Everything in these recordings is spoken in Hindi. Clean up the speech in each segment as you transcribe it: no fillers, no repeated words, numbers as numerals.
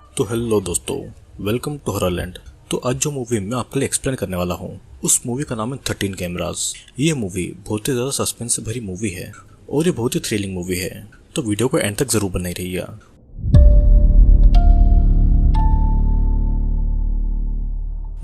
तो हेलो दोस्तों, वेलकम टू हॉररलैंड। तो आज जो मूवी मैं आपके लिए एक्सप्लेन करने वाला हूँ उस मूवी का नाम है 13 कैमरास। ये मूवी बहुत ही ज़्यादा सस्पेंस से भरी मूवी है और ये बहुत ही थ्रिलिंग मूवी है, तो वीडियो को एंड तक ज़रूर बनाई रहिएगा।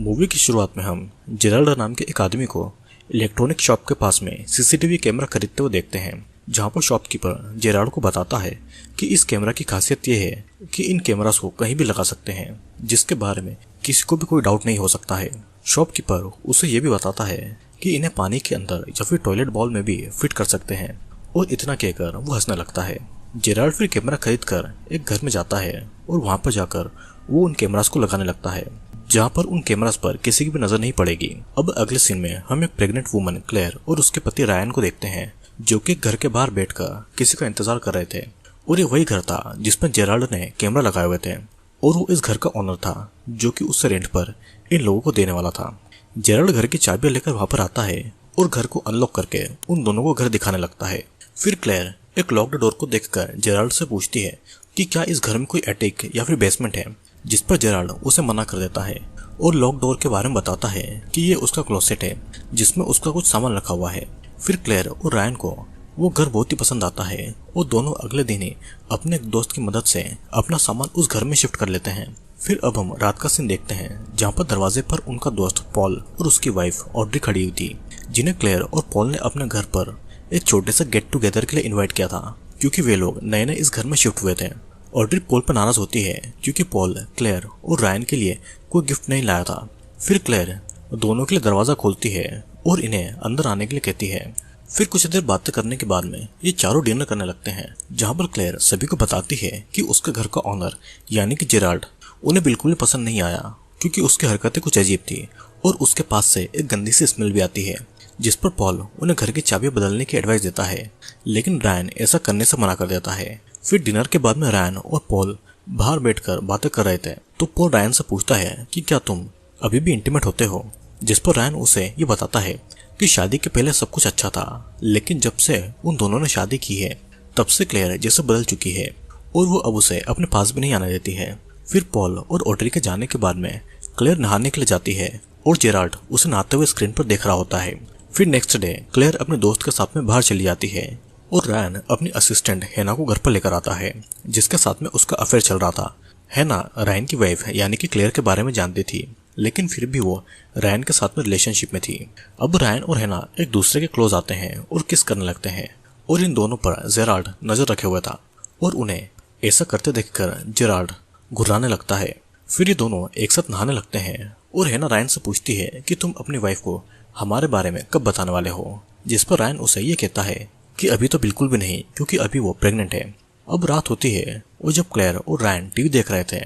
मूवी की शुरुआत में हम जेराल्ड नाम के एक आदमी को इलेक्ट्रॉनिक शॉप के पास में सीसीटीवी कैमरा खरीदते हुए देखते हैं, जहां पर शॉपकीपर जेराल्ड को बताता है कि इस कैमरा की खासियत यह है कि इन कैमरास को कहीं भी लगा सकते हैं, जिसके बारे में किसी को भी कोई डाउट नहीं हो सकता है। शॉपकीपर उसे यह भी बताता है कि इन्हें पानी के अंदर या फिर टॉयलेट बॉल में भी फिट कर सकते हैं, और इतना कहकर वो हंसने लगता है। जेराल्ड फिर कैमरा खरीद कर एक घर में जाता है और वहां पर जाकर वो उन कैमरास को लगाने लगता है, जहाँ पर उन कैमरास पर किसी की भी नजर नहीं पड़ेगी। अब अगले सीन में हम एक प्रेग्नेंट वुमन क्लेयर और उसके पति रायन को देखते हैं, जो कि घर के बाहर बैठकर किसी का इंतजार कर रहे थे। और ये वही घर था जिसमें जेराल्ड ने कैमरा लगाए हुए थे, और वो इस घर का ओनर था जो कि उससे रेंट पर इन लोगों को देने वाला था। जेराल्ड घर की चाबियां लेकर वहां पर आता है और घर को अनलॉक करके उन दोनों को घर दिखाने लगता है। फिर क्लेयर एक लॉक्ड डोर को देखकर जेराल्ड से पूछती है कि क्या इस घर में कोई एटिक या फिर बेसमेंट है, जिस पर जेराल्ड उसे मना कर देता है और लॉक डोर के बारे में बताता है कि ये उसका क्लोसेट है जिसमें उसका कुछ सामान रखा हुआ है। फिर क्लेयर और रायन को वो घर बहुत ही पसंद आता है और दोनों अगले दिन ही अपने एक दोस्त की मदद से अपना सामान उस घर में शिफ्ट कर लेते हैं। फिर अब हम रात का सीन देखते हैं, जहाँ पर दरवाजे पर उनका दोस्त पॉल और उसकी वाइफ ऑड्री खड़ी हुई थी, जिन्हें क्लेयर और पॉल ने अपने घर पर एक छोटे से गेट टुगेदर के लिए इन्वाइट किया था, क्योंकि वे लोग नए नए इस घर में शिफ्ट हुए थे। ऑड्री पॉल पर नाराज होती है क्योंकि पॉल क्लेयर और रायन के लिए कोई गिफ्ट नहीं लाया था। फिर क्लेयर दोनों के लिए दरवाजा खोलती है और इन्हें अंदर आने के लिए कहती है। फिर कुछ देर बातें करने के बाद में ये चारों डिनर करने लगते हैं, जहां पर क्लेयर सभी को बताती है कि उसके घर का ऑनर यानी कि जेराल्ड उन्हें बिल्कुल भी पसंद नहीं आया, क्योंकि उसकी हरकतें कुछ अजीब थी और उसके पास से एक गंदी सी स्मेल भी आती है। जिस पर पॉल उन्हें घर की चाबी बदलने की एडवाइस देता है, लेकिन रायन ऐसा करने से मना कर देता है। फिर डिनर के बाद में रायन और पॉल बाहर बैठकर बातें कर रहे थे, तो पॉल रायन से पूछता है कि क्या तुम अभी भी इंटीमेट होते हो, जिस पर रायन उसे ये बताता है कि शादी के पहले सब कुछ अच्छा था, लेकिन जब से उन दोनों ने शादी की है तब से क्लेयर जैसे बदल चुकी है और वो अब उसे अपने पास भी नहीं आने देती है। फिर पॉल और ऑड्री के जाने के बाद में क्लेयर नहाने के लिए जाती है और जेराल्ड उसे नहाते हुए स्क्रीन पर देख रहा होता है। फिर नेक्स्ट डे क्लेयर अपने दोस्त के साथ में बाहर चली जाती है और रायन अपनी असिस्टेंट हैना को घर पर लेकर आता है, जिसके साथ में उसका अफेयर चल रहा था। हैना रायन की वाइफ यानी कि क्लेयर के बारे में जानती थी, लेकिन फिर भी वो रायन के साथ में रिलेशनशिप में थी। अब रायन और हैना एक दूसरे के क्लोज आते हैं और किस करने लगते हैं, और इन दोनों पर जेराल्ड नजर रखे हुए था और उन्हें ऐसा करते देखकर जेराल्ड घुर्राने लगता है। फिर ये दोनों एक साथ नहाने लगते हैं और हैना रायन से पूछती है कि तुम अपनी वाइफ को हमारे बारे में कब बताने वाले हो, जिस पर रायन उसे ये कहता है कि अभी तो बिल्कुल भी नहीं, क्योंकि अभी वो प्रेग्नेंट है। अब रात होती है और जब क्लेयर और रायन टीवी देख रहे थे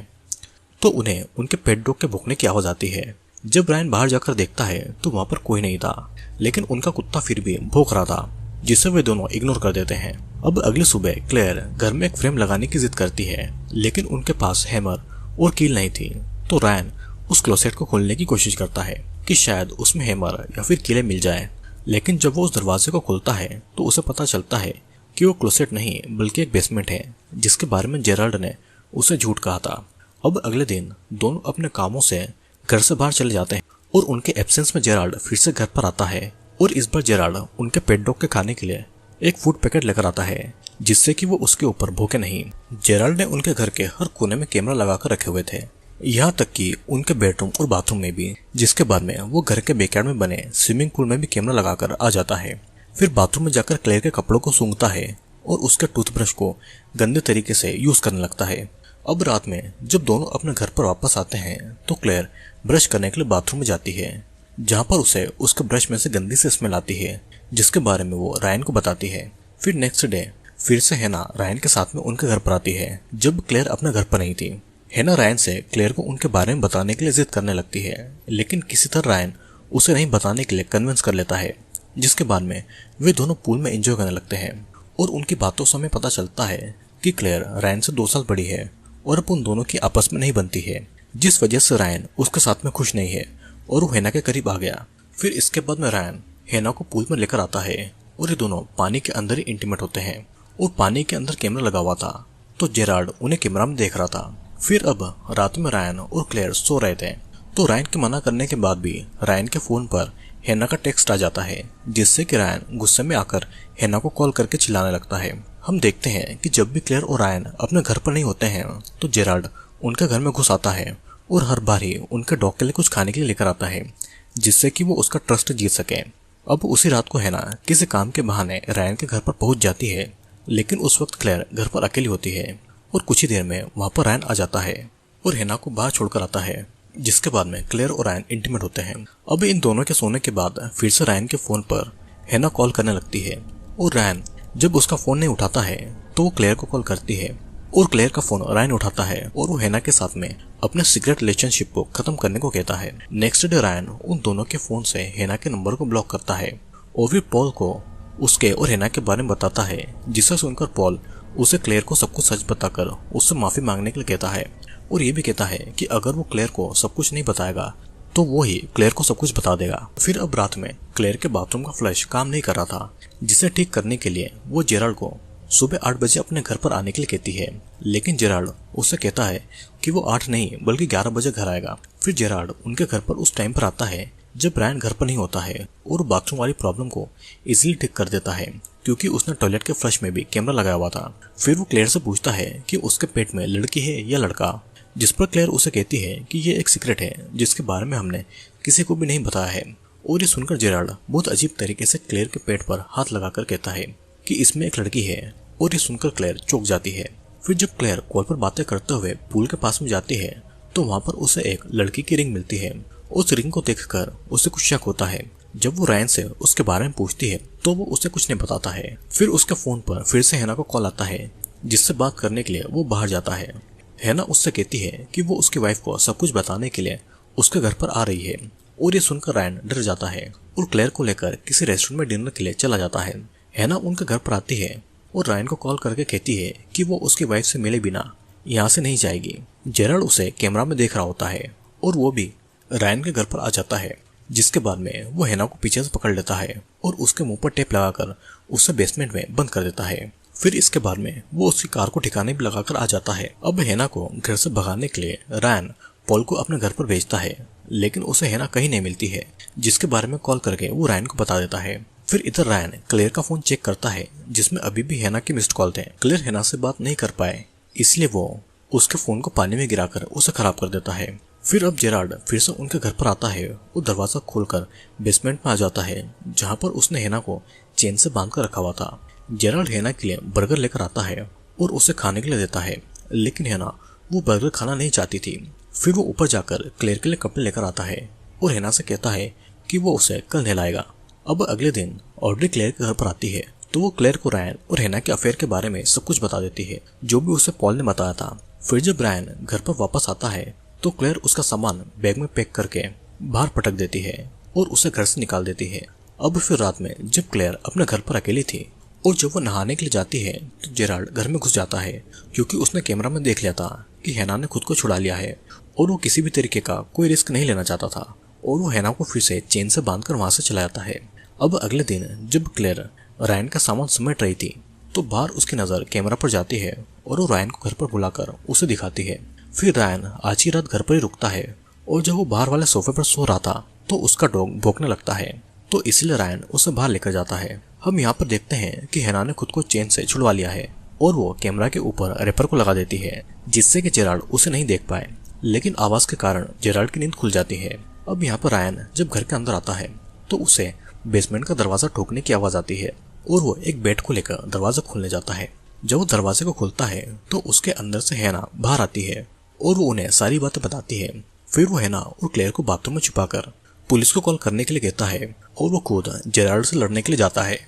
तो उन्हें उनके पेट डॉग के भौंकने की आवाज आती है। जब रायन बाहर जाकर देखता है तो वहां पर कोई नहीं था, लेकिन उनका कुत्ता फिर भी भौंक रहा था, जिसे वे दोनों इग्नोर कर देते हैं। अब अगली सुबह क्लेयर घर में एक फ्रेम लगाने की जिद करती है, लेकिन उनके पास हैमर और कील नहीं थी, तो रायन उस क्लोसेट को खोलने की कोशिश करता है कि शायद उसमें हैमर या फिर कीलें मिल जाए। लेकिन जब वो उस दरवाजे को खोलता है तो उसे पता चलता है कि वो क्लोसेट नहीं बल्कि एक बेसमेंट है, जिसके बारे में जेराल्ड ने उसे झूठ कहा था। अब अगले दिन दोनों अपने कामों से घर से बाहर चले जाते हैं और उनके एब्सेंस में जेराल्ड फिर से घर पर आता है, और इस बार जेराल्ड उनके पेट डॉग के खाने के लिए एक फूड पैकेट लेकर आता है, जिससे कि वो उसके ऊपर भूखे नहीं। जेराल्ड ने उनके घर के हर कोने में कैमरा लगाकर रखे हुए थे, यहाँ तक कि उनके बेडरूम और बाथरूम में भी, जिसके बाद में वो घर के बैकयार्ड में बने स्विमिंग पूल में भी कैमरा लगाकर आ जाता है। फिर बाथरूम में जाकर क्लेयर के कपड़ों को सूंघता है और उसके टूथब्रश को गंदे तरीके से यूज करने लगता है। अब रात में जब दोनों अपने घर पर वापस आते हैं तो क्लेयर ब्रश करने के लिए बाथरूम में जाती है, जहाँ पर उसे उसके ब्रश में से गंदी सी स्मेल आती है, जिसके बारे में वो रायन को बताती है। फिर नेक्स्ट डे फिर से हैना रायन के साथ में उनके घर पर आती है, जब क्लेयर अपने घर पर नहीं थी। हैना रायन से क्लेयर को उनके बारे में बताने के लिए जिद करने लगती है, लेकिन किसी तरह रायन उसे नहीं बताने के लिए कन्विंस कर लेता है, जिसके बाद में वे दोनों पूल में एंजॉय करने लगते हैं। और उनकी बातों से हमें पता चलता है कि क्लेयर रायन से 2 साल बड़ी है और अब उन दोनों की आपस में नहीं बनती है, जिस वजह से रायन उसके साथ में खुश नहीं है और वो हैना के करीब आ गया। फिर इसके बाद में रायन हैना को पूल में लेकर आता है और ये दोनों पानी के अंदर ही इंटीमेट होते हैं, और पानी के अंदर कैमरा लगा हुआ था तो जेराल्ड उन्हें कैमरा में देख रहा था। फिर अब रात में रायन और क्लेयर सो रहे थे, तो रायन के मना करने के बाद भी रायन के फोन पर हैना का टेक्स्ट आ जाता है, जिससे कि रायन गुस्से में आकर हैना को कॉल करके चिल्लाने लगता है। हम देखते हैं कि जब भी क्लेयर और रायन अपने घर पर नहीं होते हैं तो जेराल्ड उनके घर में घुस आता है और हर बार ही उनके डॉग के लिए कुछ खाने के लिए लेकर आता है, जिससे कि वो उसका ट्रस्ट जीत सके। अब उसी रात को हैना किसी काम के बहाने रायन के घर पर पहुंच जाती है, लेकिन उस वक्त क्लेयर घर पर अकेली होती है और कुछ ही देर में वहां पर रायन आ जाता है और हैना को बाहर छोड़कर आता है, जिसके बाद में क्लेयर और रायन इंटीमेट होते हैं। अब इन दोनों के सोने के बाद फिर से रायन के फोन पर हैना कॉल करने लगती है और रायन जब उसका फोन नहीं उठाता है तो वो क्लेयर को कॉल करती है और क्लेयर का फोन रायन उठाता है और वो हैना के साथ में अपने सीक्रेट रिलेशनशिप को खत्म करने को कहता है। नेक्स्ट डे रायन उन दोनों के फोन से हैना के नंबर को ब्लॉक करता है और फिर पॉल को उसके और हैना के बारे में बताता है, जिसे सुनकर पॉल उसे क्लेयर को सब कुछ सच बताकर उससे माफी मांगने के लिए कहता है और ये भी कहता है कि अगर वो क्लेयर को सब कुछ नहीं बताएगा तो वो ही क्लेयर को सब कुछ बता देगा। फिर अब रात में क्लेयर के बाथरूम का फ्लश काम नहीं कर रहा था, जिसे ठीक करने के लिए वो जेराल्ड को सुबह 8 बजे अपने घर पर आने के लिए कहती है, लेकिन जेराल्ड उससे कहता है कि वो 8 नहीं बल्कि 11 बजे घर आएगा। फिर जेराल्ड उनके घर पर उस टाइम पर आता है जब रायन घर पर नहीं होता है और बाथरूम वाली प्रॉब्लम को इजीली ठीक कर देता है, क्योंकि उसने टॉयलेट के फ्लश में भी कैमरा लगाया हुआ था। फिर वो क्लेयर से पूछता है कि उसके पेट में लड़की है या लड़का, जिस पर क्लेयर उसे कहती है कि ये एक सीक्रेट है जिसके बारे में हमने किसी को भी नहीं बताया है। और ये सुनकर जेराल्ड बहुत अजीब तरीके से क्लेयर के पेट पर हाथ लगाकर कहता है कि इसमें एक लड़की है, और ये सुनकर क्लेयर चौंक जाती है। फिर जब क्लेयर कॉल पर बातें करते हुए पूल के पास में जाती है तो वहां पर उसे एक लड़की की रिंग मिलती है। उस रिंग को देखकर उसे कुछ शक होता है। जब वो रायन से उसके बारे में पूछती है तो वो उसे कुछ नहीं बताता है। फिर उसके फोन पर फिर से हैना को कॉल आता है, जिससे बात करने के लिए वो बाहर जाता है। हैना उससे कहती है कि वो उसकी वाइफ को सब कुछ बताने के लिए उसके घर पर आ रही है, और ये सुनकर रायन डर जाता है और क्लेयर को लेकर किसी रेस्टोरेंट में डिनर के लिए चला जाता है। हैना उनके घर पर आती है और रायन को कॉल करके कहती है कि वो उसकी वाइफ से मिले बिना यहाँ से नहीं जाएगी। जेराल्ड उसे कैमरा में देख रहा होता है और वो भी रायन के घर पर आ जाता है, जिसके बाद में वो हैना को पीछे से पकड़ लेता है और उसके मुंह पर टेप लगाकर उसे बेसमेंट में बंद कर देता है। फिर इसके बाद में वो उसकी कार को ठिकाने भी लगाकर आ जाता है। अब हैना को घर से भगाने के लिए रायन पॉल को अपने घर पर भेजता है, लेकिन उसे हैना कहीं नहीं मिलती है, जिसके बारे में कॉल करके वो रायन को बता देता है। फिर इधर रायन क्लेयर का फोन चेक करता है, जिसमें अभी भी हैना के मिस्ड कॉल थे। क्लेयर हैना से बात नहीं कर पाए, इसलिए वो उसके फोन को पानी में गिराकर उसे खराब कर देता है। फिर अब जेराल्ड फिर से उनके घर पर आता है और दरवाजा खोलकर बेसमेंट में आ जाता है, जहाँ पर उसने हैना को चेन से बांध कर रखा हुआ था। जेराल्ड हैना के लिए बर्गर लेकर आता है और उसे खाने के लिए देता है, लेकिन हैना वो बर्गर खाना नहीं चाहती थी। फिर वो ऊपर जाकर क्लेयर के लिए कपड़े लेकर आता है और हैना से कहता है कि वो उसे कल नहलाएगा। अब अगले दिन ऑड्री क्लेयर के घर पर आती है तो वो क्लेयर को रायन और हैना के अफेयर के बारे में सब कुछ बता देती है, जो भी उसे पॉल ने बताया था। फिर जब रायन घर पर वापस आता है तो क्लेयर उसका सामान बैग में पैक करके बाहर पटक देती है और उसे घर से निकाल देती है। अब फिर रात में जब क्लेयर अपने घर पर अकेली थी और जब वो नहाने के लिए जाती है तो जेराल्ड घर में घुस जाता है, क्योंकि उसने कैमरा में देख लिया था कि हैना ने खुद को छुड़ा लिया है और वो किसी भी तरीके का कोई रिस्क नहीं लेना चाहता था, और वो हैना को फिर से चेन से बांधकर वहां से चला जाता है। अब अगले दिन जब क्लेयर रायन का सामान समेट रही थी तो बाहर उसकी नजर कैमरा पर जाती है और वो रायन को घर पर बुलाकर उसे दिखाती है। फिर रायन आज ही रात घर पर ही रुकता है और जब वो बाहर वाले सोफे पर सो रहा था तो उसका डॉग भौंकने लगता है, तो इसलिए रायन उसे बाहर लेकर जाता है। हम यहाँ पर देखते हैं कि हैना ने खुद को चेन से छुड़वा लिया है और वो कैमरा के ऊपर रेपर को लगा देती है, जिससे कि जेराल्ड उसे नहीं देख पाए, लेकिन आवाज के कारण जेराल्ड की नींद खुल जाती है। अब यहाँ पर रायन जब घर के अंदर आता है तो उसे बेसमेंट का दरवाजा ठोकने की आवाज आती है और वो एक बेड को लेकर दरवाजा खोलने जाता है। जब वो दरवाजे को खोलता है तो उसके अंदर से हैना बाहर आती है और वो उन्हें सारी बातें बताती है। फिर वो हैना और क्लेयर को बाथरूम में छुपाकर पुलिस को कॉल करने के लिए कहता है और वो खुद जेराल्ड से लड़ने के लिए जाता है।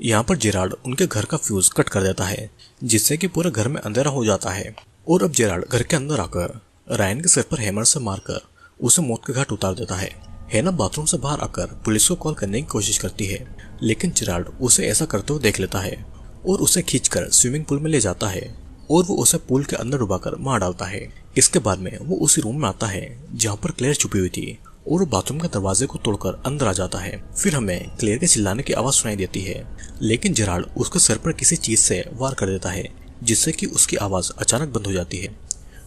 यहाँ पर जेराल्ड उनके घर का फ्यूज कट कर देता है, जिससे कि पूरे घर में अंधेरा हो जाता है। और अब जेराल्ड घर के अंदर आकर रायन के सिर पर हैमर से मारकर उसे मौत के घाट उतार देता है। हैना बाथरूम से बाहर आकर पुलिस को कॉल करने की कोशिश करती है, लेकिन जेराल्ड उसे ऐसा करते हुए देख लेता है और उसे खींचकर स्विमिंग पूल में ले जाता है और वो उसे पूल के अंदर डुबाकर मार डालता है। इसके बाद में वो उसी रूम में आता है जहाँ पर क्लेयर छुपी हुई थी और वो बाथरूम के दरवाजे को तोड़कर अंदर आ जाता है। फिर हमें क्लेयर के चिल्लाने की आवाज सुनाई देती है, लेकिन जेराल्ड उसके सर पर किसी चीज से वार कर देता है, जिससे कि उसकी आवाज अचानक बंद हो जाती है।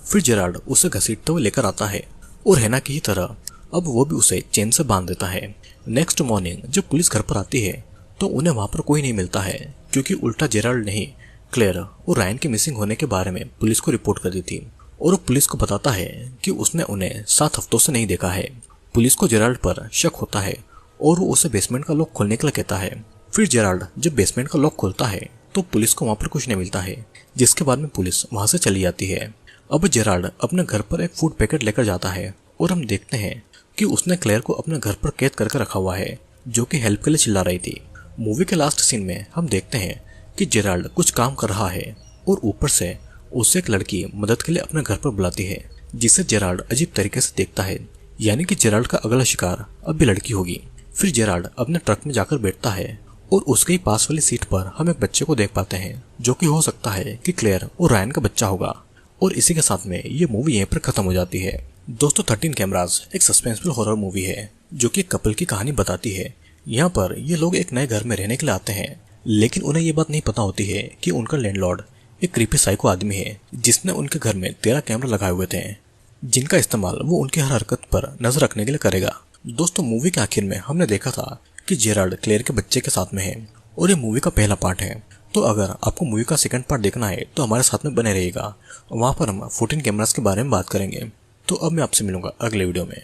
फिर जेराल्ड उसे घसीटते हुए लेकर आता है और हैना की ही तरह अब वो भी उसे चेन से बांध देता है। नेक्स्ट मॉर्निंग जब पुलिस घर पर आती है तो उन्हें वहां पर कोई नहीं मिलता है, क्योंकि उल्टा जेराल्ड ने ही क्लेयर और रायन के मिसिंग होने के बारे में पुलिस को रिपोर्ट कर दी थी और वो पुलिस को बताता है कि उसने उन्हें 7 हफ्तों से नहीं देखा है। पुलिस को जेराल्ड पर शक होता है और वो उसे बेसमेंट का लॉक खोलने के लिए कहता है। फिर जेराल्ड जब बेसमेंट का लॉक खोलता है तो पुलिस को वहां पर कुछ नहीं मिलता है, जिसके बाद में पुलिस वहां से चली जाती है। अब जेराल्ड अपने घर पर एक फूड पैकेट लेकर जाता है और हम देखते हैं कि उसने क्लेयर को अपने घर पर कैद करके रखा हुआ है, जो कि हेल्प के लिए चिल्ला रही थी। मूवी के लास्ट सीन में हम देखते हैं कि जेराल्ड कुछ काम कर रहा है और ऊपर से उसे एक लड़की मदद के लिए अपने घर पर बुलाती है, जिसे जेराल्ड अजीब तरीके से देखता है, यानी कि जेराल्ड का अगला शिकार अब भी लड़की होगी। फिर जेराल्ड अपने ट्रक में जाकर बैठता है और उसके ही पास वाली सीट पर हम एक बच्चे को देख पाते हैं, जो कि हो सकता है कि क्लेयर और रायन का बच्चा होगा। और इसी के साथ में ये मूवी यहीं पर खत्म हो जाती है। दोस्तों 13 कैमरास एक सस्पेंसफुल हॉरर मूवी है जो कि कपल की कहानी बताती है। यहाँ पर ये लोग एक नए घर में रहने के लिए आते हैं, लेकिन उन्हें ये बात नहीं पता होती है कि उनका लैंडलॉर्ड एक क्रीपी साइको आदमी है, जिसने उनके घर में 13 कैमरा लगाए हुए थे, जिनका इस्तेमाल वो उनकी हर हरकत पर नजर रखने के लिए करेगा। दोस्तों मूवी के आखिर में हमने देखा था कि जेराल्ड क्लेयर के बच्चे के साथ में है और ये मूवी का पहला पार्ट है। तो अगर आपको मूवी का सेकंड पार्ट देखना है तो हमारे साथ में बने रहिएगा, वहाँ पर हम 14 कैमरास के बारे में बात करेंगे। तो अब मैं आपसे मिलूंगा अगले वीडियो में।